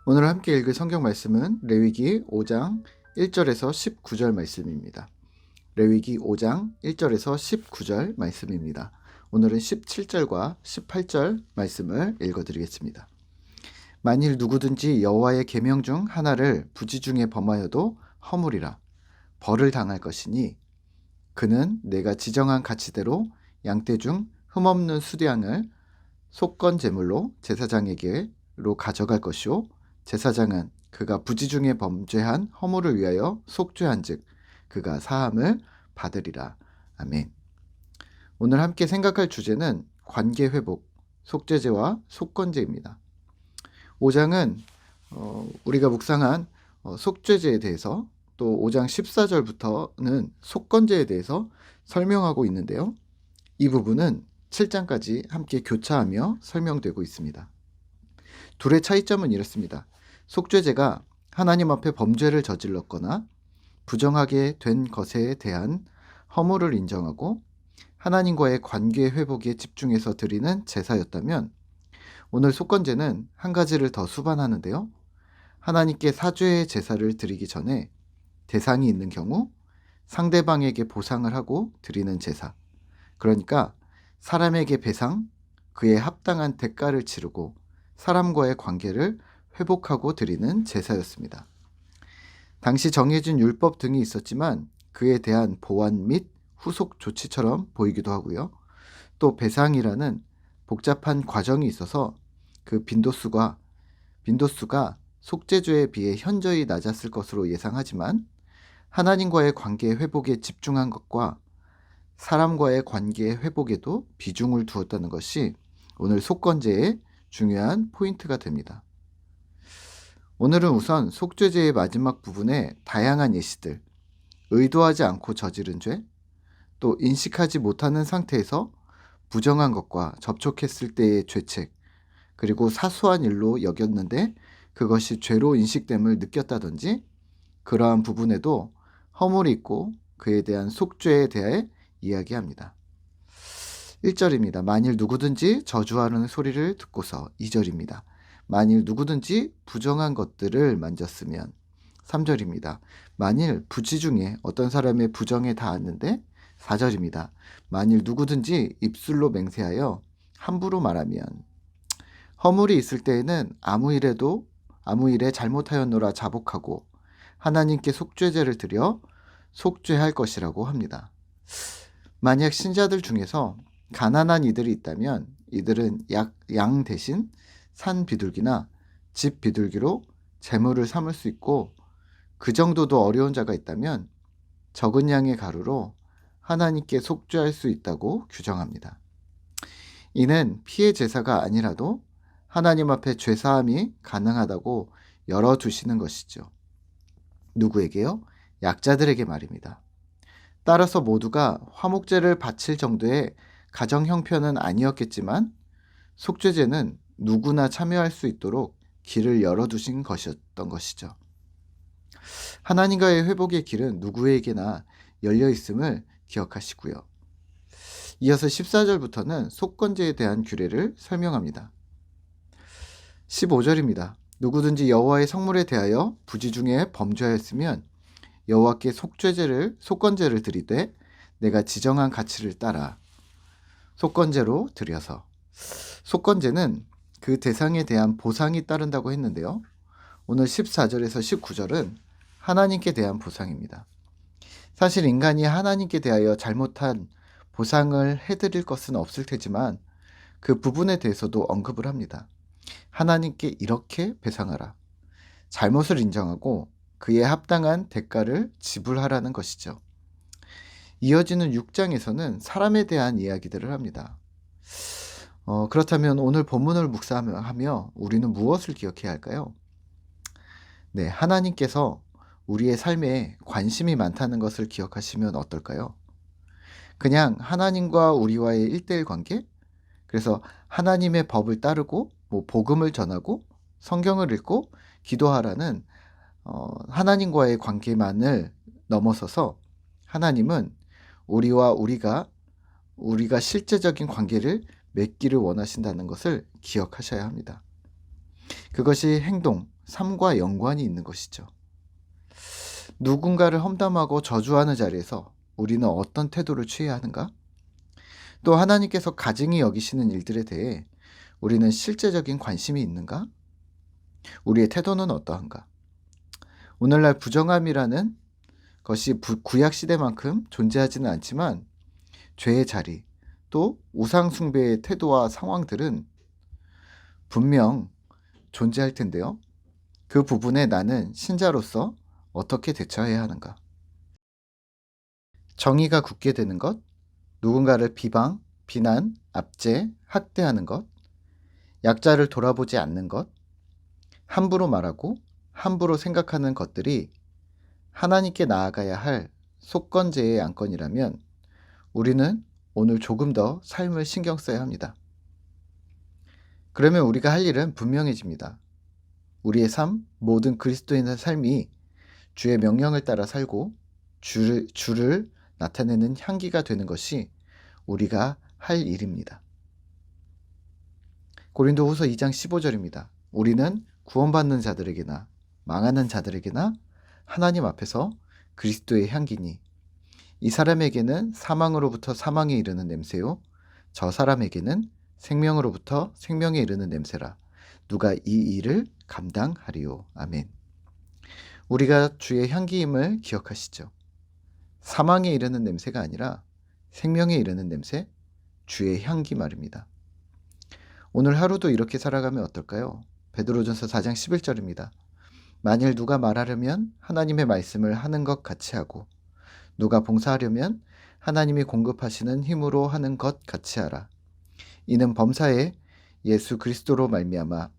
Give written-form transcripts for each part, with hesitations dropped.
오늘 함께 읽을 성경 말씀은 레위기 5장 1절에서 19절 말씀입니다. 레위기 5장 1절에서 19절 말씀입니다. 오늘은 17절과 18절 말씀을 읽어드리겠습니다. 만일 누구든지 여호와의 계명 중 하나를 부지 중에 범하여도 허물이라 벌을 당할 것이니 그는 내가 지정한 가치대로 양떼 중 흠없는 수량을 속건 제물로 제사장에게로 가져갈 것이요 제사장은 그가 부지 중에 범죄한 허물을 위하여 속죄한즉 그가 사함을 받으리라. 아멘. 오늘 함께 생각할 주제는 관계 회복, 속죄제와 속건제입니다. 5장은 우리가 묵상한 속죄제에 대해서 또 5장 14절부터는 속건제에 대해서 설명하고 있는데요. 이 부분은 7장까지 함께 교차하며 설명되고 있습니다. 둘의 차이점은 이렇습니다. 속죄제가 하나님 앞에 범죄를 저질렀거나 부정하게 된 것에 대한 허물을 인정하고 하나님과의 관계 회복에 집중해서 드리는 제사였다면 오늘 속건제는 한 가지를 더 수반하는데요. 하나님께 사죄의 제사를 드리기 전에 대상이 있는 경우 상대방에게 보상을 하고 드리는 제사. 그러니까 사람에게 배상, 그에 합당한 대가를 치르고 사람과의 관계를 회복하고 드리는 제사였습니다. 당시 정해진 율법 등이 있었지만 그에 대한 보완 및 후속 조치처럼 보이기도 하고요. 또 배상이라는 복잡한 과정이 있어서 그 빈도수가 속죄죄에 비해 현저히 낮았을 것으로 예상하지만 하나님과의 관계 회복에 집중한 것과 사람과의 관계 회복에도 비중을 두었다는 것이 오늘 속건제의 중요한 포인트가 됩니다. 오늘은 우선 속죄제의 마지막 부분에 다양한 예시들, 의도하지 않고 저지른 죄, 또 인식하지 못하는 상태에서 부정한 것과 접촉했을 때의 죄책, 그리고 사소한 일로 여겼는데 그것이 죄로 인식됨을 느꼈다든지 그러한 부분에도 허물이 있고 그에 대한 속죄에 대해 이야기합니다. 1절입니다. 만일 누구든지 저주하는 소리를 듣고서 2절입니다. 만일 누구든지 부정한 것들을 만졌으면 3절입니다. 만일 부지 중에 어떤 사람의 부정에 닿았는데 4절입니다. 만일 누구든지 입술로 맹세하여 함부로 말하면 허물이 있을 때에는 아무 일에 잘못하였노라 자복하고 하나님께 속죄제를 드려 속죄할 것이라고 합니다. 만약 신자들 중에서 가난한 이들이 있다면 이들은 양 대신 산 비둘기나 집 비둘기로 제물을 삼을 수 있고 그 정도도 어려운 자가 있다면 적은 양의 가루로 하나님께 속죄할 수 있다고 규정합니다. 이는 피해 제사가 아니라도 하나님 앞에 죄사함이 가능하다고 열어두시는 것이죠. 누구에게요? 약자들에게 말입니다. 따라서 모두가 화목제를 바칠 정도의 가정 형편은 아니었겠지만 속죄제는 누구나 참여할 수 있도록 길을 열어두신 것이었던 것이죠. 하나님과의 회복의 길은 누구에게나 열려있음을 기억하시고요. 이어서 14절부터는 속건제에 대한 규례를 설명합니다. 15절입니다. 누구든지 여호와의 성물에 대하여 부지 중에 범죄하였으면 여호와께 속건제를 드리되 내가 지정한 가치를 따라 속건제로 드려서 속건제는 그 대상에 대한 보상이 따른다고 했는데요. 오늘 14절에서 19절은 하나님께 대한 보상입니다. 사실 인간이 하나님께 대하여 잘못한 보상을 해드릴 것은 없을 테지만 그 부분에 대해서도 언급을 합니다. 하나님께 이렇게 배상하라. 잘못을 인정하고 그에 합당한 대가를 지불하라는 것이죠. 이어지는 6장에서는 사람에 대한 이야기들을 합니다. 그렇다면 오늘 본문을 묵상하며 우리는 무엇을 기억해야 할까요? 네, 하나님께서 우리의 삶에 관심이 많다는 것을 기억하시면 어떨까요? 그냥 하나님과 우리와의 1:1 관계? 그래서 하나님의 법을 따르고 복음을 전하고 성경을 읽고 기도하라는 하나님과의 관계만을 넘어서서 하나님은 우리가 실제적인 관계를 맺기를 원하신다는 것을 기억하셔야 합니다. 그것이 행동, 삶과 연관이 있는 것이죠. 누군가를 험담하고 저주하는 자리에서 우리는 어떤 태도를 취해야 하는가? 또 하나님께서 가증히 여기시는 일들에 대해 우리는 실제적인 관심이 있는가? 우리의 태도는 어떠한가? 오늘날 부정함이라는 것이 구약 시대만큼 존재하지는 않지만 죄의 자리, 또 우상 숭배의 태도와 상황들은 분명 존재할 텐데요. 그 부분에 나는 신자로서 어떻게 대처해야 하는가? 정의가 굳게 되는 것, 누군가를 비방, 비난, 압제, 학대하는 것, 약자를 돌아보지 않는 것, 함부로 말하고 함부로 생각하는 것들이 하나님께 나아가야 할 속건제의 안건이라면 우리는 오늘 조금 더 삶을 신경 써야 합니다. 그러면 우리가 할 일은 분명해집니다. 우리의 삶, 모든 그리스도인의 삶이 주의 명령을 따라 살고 주를 나타내는 향기가 되는 것이 우리가 할 일입니다. 고린도후서 2장 15절입니다. 우리는 구원받는 자들에게나 망하는 자들에게나 하나님 앞에서 그리스도의 향기니 이 사람에게는 사망으로부터 사망에 이르는 냄새요 저 사람에게는 생명으로부터 생명에 이르는 냄새라. 누가 이 일을 감당하리요. 아멘. 우리가 주의 향기임을 기억하시죠. 사망에 이르는 냄새가 아니라 생명에 이르는 냄새, 주의 향기 말입니다. 오늘 하루도 이렇게 살아가면 어떨까요? 베드로전서 4장 11절입니다. 만일 누가 말하려면 하나님의 말씀을 하는 것 같이 하고 누가 봉사하려면 하나님이 공급하시는 힘으로 하는 것 같이 하라. 이는 범사에 예수 그리스도로 말미암아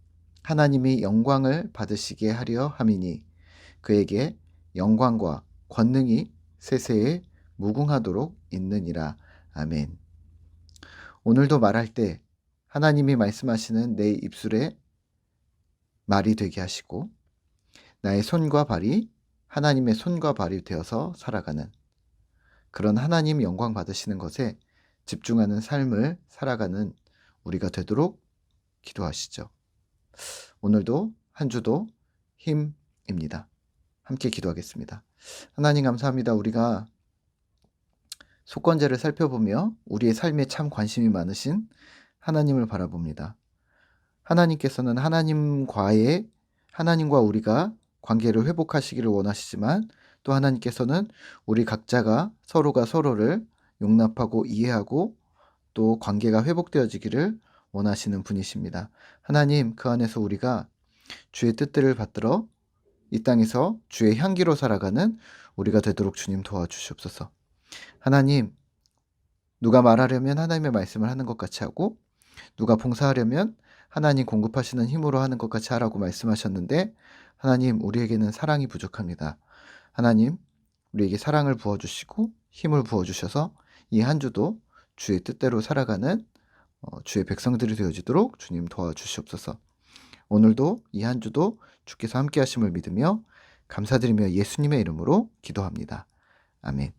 하나님이 영광을 받으시게 하려 함이니 그에게 영광과 권능이 세세에 무궁하도록 있느니라. 아멘. 오늘도 말할 때 하나님이 말씀하시는 내 입술에 말이 되게 하시고 나의 손과 발이 하나님의 손과 발이 되어서 살아가는 그런 하나님 영광 받으시는 것에 집중하는 삶을 살아가는 우리가 되도록 기도하시죠. 오늘도 한 주도 힘입니다. 함께 기도하겠습니다. 하나님 감사합니다. 우리가 속건제를 살펴보며 우리의 삶에 참 관심이 많으신 하나님을 바라봅니다. 하나님께서는 하나님과 우리가 관계를 회복하시기를 원하시지만 또 하나님께서는 우리 각자가 서로가 서로를 용납하고 이해하고 또 관계가 회복되어지기를 원하시는 분이십니다. 하나님, 그 안에서 우리가 주의 뜻들을 받들어 이 땅에서 주의 향기로 살아가는 우리가 되도록 주님 도와주시옵소서. 하나님, 누가 말하려면 하나님의 말씀을 하는 것 같이 하고 누가 봉사하려면 하나님 공급하시는 힘으로 하는 것 같이 하라고 말씀하셨는데 하나님, 우리에게는 사랑이 부족합니다. 하나님, 우리에게 사랑을 부어주시고 힘을 부어주셔서 이 한 주도 주의 뜻대로 살아가는 주의 백성들이 되어지도록 주님 도와주시옵소서. 오늘도 이 한 주도 주께서 함께 하심을 믿으며 감사드리며 예수님의 이름으로 기도합니다. 아멘.